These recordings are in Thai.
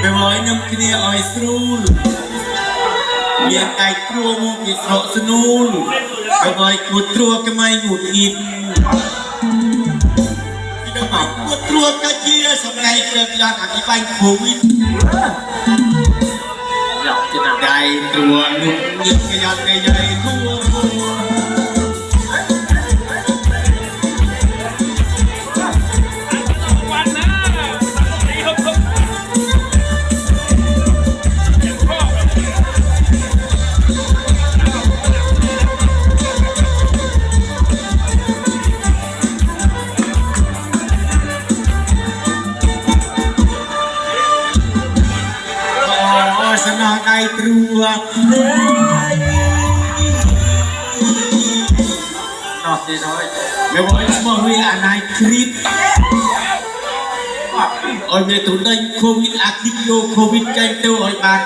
ไปไว้น้ำขี้อ้อยสรูลเมียไก่ครัวมุกิสระสนูลไปไว้กุดครัวก็ไม่หงุดหงิดกุดครัวก็เชี่ยสมัยเกิดยาอธิบายโควิดได้ตัวหนุ่มยิ่งขยันใหญ่ทั่วสนาไก่ตรัวนอกจากน้อยไม่ว่าจะมองเวลาไหนคลิปโอ้ยเมื่อตุนได้โควิดอาคิโยโควิดใจเต้าโอ้ยบาด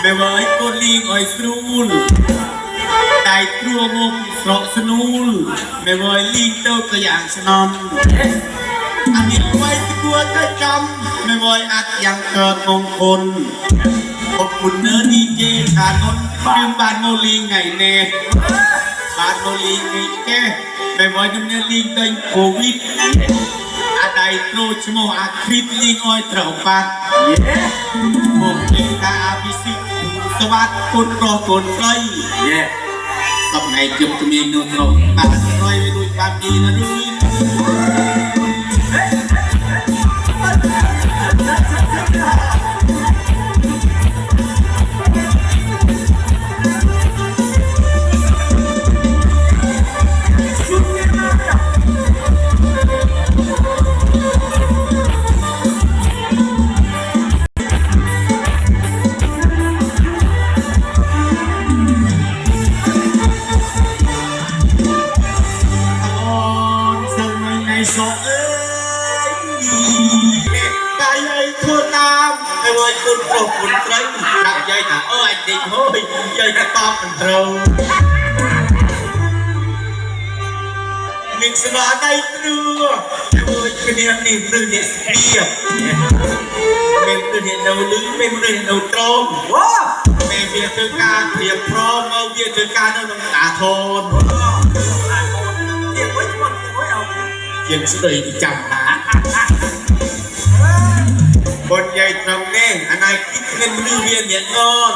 ไม่ว่าไอ้ก้นลิงอ้อยสรูลได้ครัวมุกสระสนูลไม่ว่าลิงเต้าก็อย่างสนอมอันนี้ไว้ที่กลัวได้จำไม่ว่าอัดยังเกิดมงคลขอบคุณเนื้อดีเจชานนท์ยืมบ้านโมลิงไงเน่บ้านโมลิงไงแกไม่ว่าน้ำเนื้อลิงได้โควิดได้โปรชโมอาคลิปลิงอ้อยเต่าปัดผมเป็นตาพิสิทธิ์สวัสดิ์คนรอคนไฟสมัยเกือบจะมีโนตรงตาลอยไปลุยบางดีนะด้วยสอเอ้ยกายใหญ่ทั่วน้ำไอ้วัยคนโปรดคนไร้หนักใหญ่หนาเอ้ยเด็กเฮ้ยใหญ่จะตอบมันเรามิกสนาได้เนื้อไอ้วัยคนนี้นี่เรื่องเนี่ยเปียกเป็นเรื่องเนี่ยเราลื้อเป็นเรื่องเราตรงว้าแม่เบียร์เธอการเตรียมพร้อมเอาเบียร์เธอการเอาน้ำตาทนเตรียมไว้ทุกวันเตรียมไว้เอายังสวยจำนะบนใหญ่ตรงนี้อันไหนคิดเงินมือเวียนเย็นนอน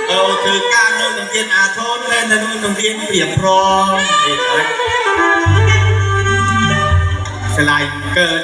เอาถือการเรื่องเย็นอาทนเล่นนั่นนู่นเรียนเปรียบพร้อมสลายเกิด